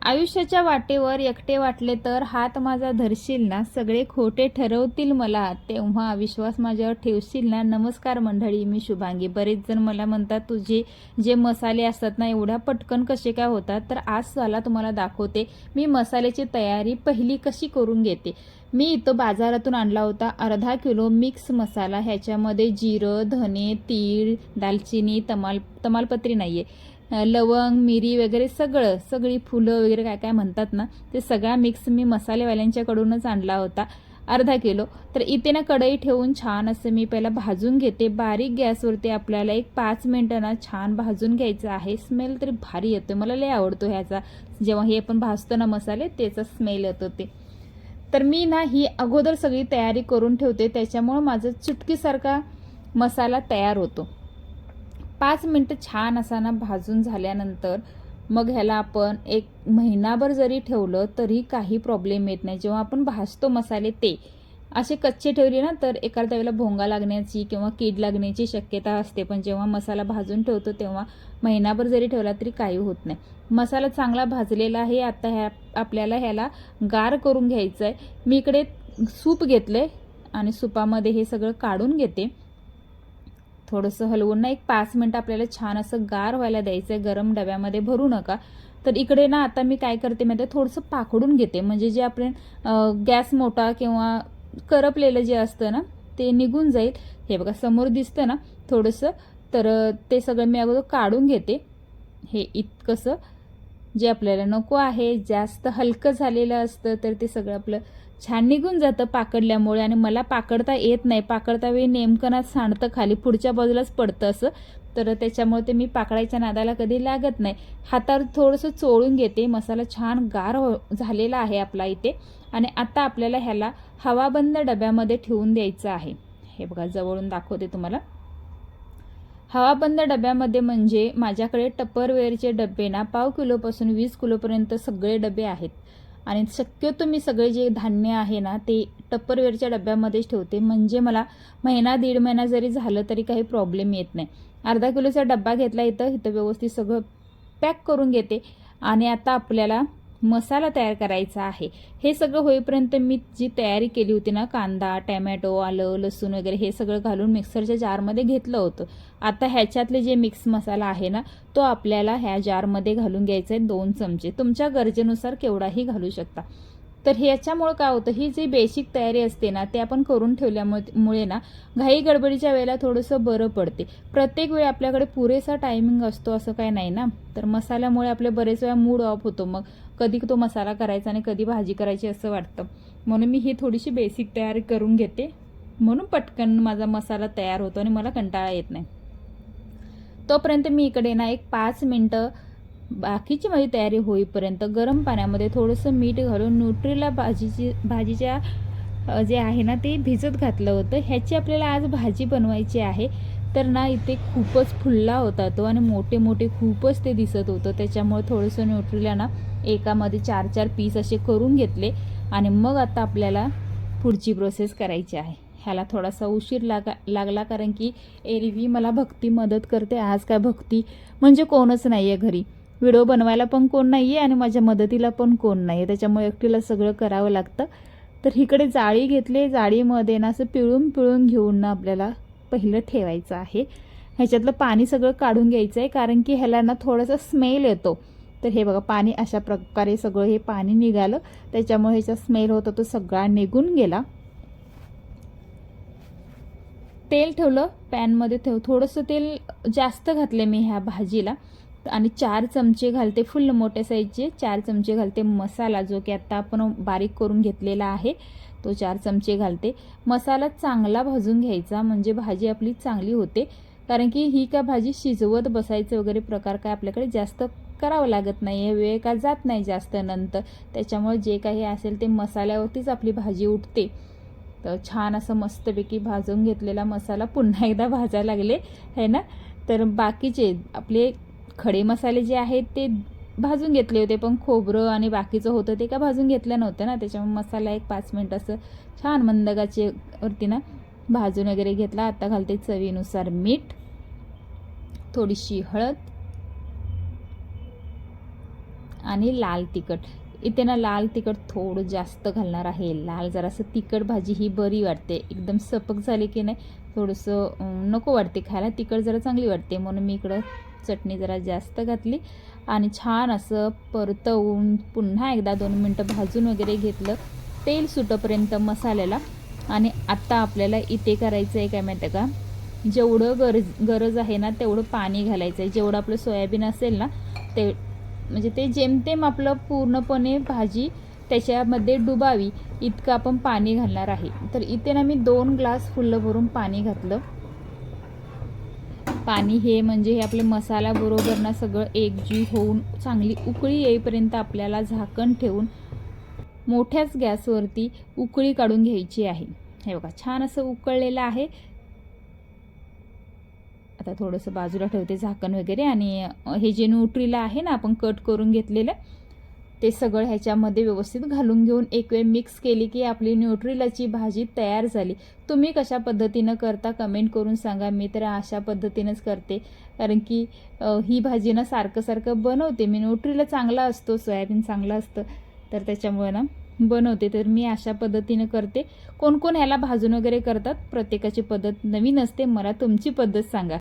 आयुष्याच्या वाटेवर एकटे वाटले तर हात माझा धरशील ना, सगळे खोटे ठरवतील मला, तेव्हा विश्वास माझ्यावर ठेवशील ना. नमस्कार मंडळी, मी शुभांगी. बरेच जण मला म्हणतात तुझे जे मसाले असतात ना एवढ्या पटकन कसे काय होतात, तर आज मला तुम्हाला दाखवते मी मसाल्याची तयारी पहिली कशी करून घेते. मी इथं बाजारातून आणला होता अर्धा किलो मिक्स मसाला. ह्याच्यामध्ये जिरं, धने, तीळ, दालचिनी, तमालपत्री नाही आहे, लवंग, मिरी वगैरे सगळी फुलं वगैरे काय काय म्हणतात ना, ते सगळा मिक्स मी मसालेवाल्यांच्याकडूनच आणला होता अर्धा किलो. तर इथे ना कढई ठेवून छान असं मी पहिला भाजून घेते. बारीक गॅसवरती आपल्याला एक 5 मिनिटं ना छान भाजून घ्यायचं आहे. स्मेल तरी भारी येतो, मला लय आवडतो ह्याचा. जेव्हा हे आपण भाजतो ना मसाले, त्याचा स्मेल येतो ते. तर मी ना ही अगोदर सगळी तयारी करून ठेवते, त्याच्यामुळं माझं चुटकीसारखा मसाला तयार होतो. 5 मिनिटं छान असा ना भाजून झाल्यानंतर मग ह्याला आपण एक महिनाभर जरी ठेवलं तरी काही प्रॉब्लेम येत नाही. जेव्हा आपण भाजतो मसाले ते असे कच्चे ठेवले ना तर एखाद्या वेळेला भोंगा लागण्याची किंवा कीड लागण्याची शक्यता असते. पण जेव्हा मसाला भाजून ठेवतो तेव्हा महिनाभर जरी ठेवला तरी काही होत नाही. मसाला चांगला भाजलेला आहे. आता आपल्याला ह्याला गार करून घ्यायचं आहे. मी इकडे सूप घेतलंय आणि सुपामध्ये हे सगळं काढून घेते. थोडंसं हलवून ना एक 5 मिनिटं आपल्याला छान असं गार व्हायला द्यायचं आहे. गरम डब्यामध्ये भरू नका. तर इकडे ना आता मी काय करते माहिती आहे, थोडंसं पाकडून घेते, म्हणजे जे आपण गॅस मोठा किंवा करपलेलं जे असतं ना ते निघून जाईल. हे बघा समोर दिसतं ना थोडंसं, तर ते सगळं मी अगोदर काढून घेते. हे इतकंसं जे आपल्याला नको आहे, जास्त हलकं झालेलं असतं तर ते सगळं आपलं छान निघून जातं पाकडल्यामुळे. आणि मला पाकडता येत नाही, पाकडता वेळी नेमकं ना सांडतं खाली, पुढच्या बाजूलाच पडतं असं. तर त्याच्यामुळे ते मी पाकडायच्या नादाला कधी लागत नाही. हातावर थोडंसं चोळून घेते. मसाला छान गार झालेला आहे आपला इथे. आणि आता आपल्याला ह्याला हवाबंद डब्यामध्ये ठेवून द्यायचं आहे. हे बघा जवळून दाखवते तुम्हाला. हवाबंद डब्यामध्ये म्हणजे माझ्याकडे टपरवेअरचे डबे ना 1/2 किलोपासून 20 किलोपर्यंत सगळे डबे आहेत. आणि शक्यतो मी सगळे जे धान्य आहे ना ते टपरवेअरच्या डब्यामध्येच ठेवते, म्हणजे मला महिना 1.5 महिना जरी झालं तरी काही प्रॉब्लेम येत नाही. अर्धा किलोचा डब्बा घेतला, इथं व्यवस्थित सगळं पॅक करून घेते. आणि आता आपल्याला मसाला तयार करायचा आहे. हे सगळं होईपर्यंत मी जी तयारी केली होती ना, कांदा, टॅमॅटो, आलं, लसूण वगैरे हे सगळं घालून मिक्सरच्या जारमध्ये घेतलं होतं. आता ह्याच्यातले जे मिक्स मसाला आहे ना तो आपल्याला ह्या जारमध्ये घालून घ्यायचा आहे. 2 चमचे, तुमच्या गरजेनुसार केवढाही घालू शकता. तर ह्याच्यामुळं काय होतं, ही जी बेसिक तयारी असते ना ते आपण करून ठेवल्यामुळे ना घाई गडबडीच्या वेळेला थोडंसं बरं पडते. प्रत्येक वेळी आपल्याकडे पुरेसा टायमिंग असतो असं काय नाही ना. तर मसाल्यामुळे आपले बरेच वेळा मूड ऑफ होतो, मग कधी तो मसाला करायचा आणि कधी भाजी करायची असं वाटतं. म्हणून मी ही थोडीशी बेसिक तयारी करून घेते, म्हणून पटकन माझा मसाला तयार होतो आणि मला कंटाळा येत नाही. तोपर्यंत मी इकडे ना एक 5 मिनिटं बाकीची माझी तयारी होईपर्यंत गरम पाण्यामध्ये थोडंसं मीठ घालून न्यूट्रेला भाजीच्या जे आहे ना ते भिजत घातलं होतं. ह्याची आपल्याला आज भाजी बनवायची आहे. तर ना इथे खूपच फुलला होता तो आणि मोठे मोठे खूपच ते दिसत होतं. त्याच्यामुळे थोडंसं न्यूट्रेला ना एकामध्ये 4-4 पीस असे करून घेतले. आणि मग आता आपल्याला पुढची प्रोसेस करायची आहे. ह्याला थोडासा उशीर लागला कारण की एरवी मला भक्ती मदत करते. आज काय भक्ती म्हणजे कोणच नाही आहे घरी, व्हिडिओ बनवायला पण कोण नाही आहे आणि माझ्या मदतीला पण कोण नाही आहे, त्याच्यामुळे एकटीला सगळं करावं लागतं. तर इकडे जाळी घेतली. जाळीमध्ये ना असं पिळून घेऊन ना आपल्याला पहिलं ठेवायचं आहे. ह्याच्यातलं पाणी सगळं काढून घ्यायचं आहे कारण की ह्याला ना थोडासा स्मेल येतो. तर हे बघा पाणी अशा प्रकारे सगळं हे पाणी निघालं, त्याच्यामुळे ह्याचा स्मेल होता तो सगळा निघून गेला. तेल ठेवलं पॅनमध्ये, थोडंसं तेल जास्त घातले मी ह्या भाजीला. आणि 4 चमचे घालते, फुल मोठ्या साईजचे 4 चमचे घालते मसाला, जो की आता आपण बारीक करून घेतलेला आहे तो 4 चमचे घालते. मसाला चांगला भाजून घ्यायचा म्हणजे भाजी आपली चांगली होते. कारण की ही का भाजी शिजवत बसायचं वगैरे प्रकार काय आपल्याकडे जास्त करावं लागत नाही आहे, वेळ का जात नाही जास्त नंतर. त्याच्यामुळे जे काही असेल ते मसाल्यावरतीच आपली भाजी उठते. तर छान असं मस्तपैकी भाजून घेतलेला मसाला पुन्हा एकदा भाजायला लागले है ना. तर बाकीचे आपले खडे मसाले जे आहेत ते भाजून घेतले होते, पण खोबरं आणि बाकीचं होतं ते का भाजून घेतलं नव्हतं ना, त्याच्यामुळे मसाला एक 5 मिनिट असं छान मंदगाचे वरती ना भाजून वगैरे घेतला. आता घालते चवीनुसार मीठ, थोडीशी हळद आणि लाल तिखट. इथे ना लाल तिखट थोडं जास्त घालणार आहे. लाल जरासं तिखट भाजी ही बरी वाटते. एकदम सपक झाली की नाही थोडंसं नको वाटते खायला, तिखट जरा चांगली वाटते, म्हणून मी इकडं चटणी जरा जास्त घातली आणि छान असं परतवून पुन्हा एकदा 2 मिनटं भाजून वगैरे घेतलं तेल सुटपर्यंत मसाल्याला. आणि आत्ता आपल्याला इथे करायचं आहे काय माहिती आहे का, जेवढं गरज आहे ना तेवढं पाणी घालायचं आहे. जेवढं आपलं सोयाबीन असेल ना ते म्हणजे ते जेमतेम आपलं पूर्णपणे भाजी त्याच्यामध्ये डुबावी इतकं आपण पाणी घालणार आहे. तर इथे ना मी 2 ग्लास फुल्लं भरून पाणी घातलं. पाणी हे म्हणजे हे आपले मसाला बरोबर ना सगळं एकजीव होऊन चांगली उकळी येईपर्यंत आपल्याला झाकण ठेवून मोठ्याच गॅसवरती उकळी काढून घ्यायची आहे. हे बघा छान असं उकळलेलं आहे. आता थोडंसं बाजूला ठेवते झाकण वगैरे आणि हे जे न्यूट्रीला आहे ना आपण कट करून घेतलेलं ते सगळं ह्याच्यामध्ये व्यवस्थित घालून घेऊन एक वेळ मिक्स केली की आपली न्यूट्रीलाची भाजी तयार झाली. तुम्ही कशा पद्धतीनं करता कमेंट करून सांगा. मी तर अशा पद्धतीनंच करते, कारण की ही भाजी ना सारखं सारखं बनवते मी. न्यूट्रीला चांगला असतो, सोयाबीन चांगलं असतं, तर त्याच्यामुळे ना बनवते. तर मी अशा पद्धतीनं करते. कोण कोण ह्याला भाजून वगैरे करतात, प्रत्येकाची पद्धत नवीन असते. मला तुमची पद्धत सांगा.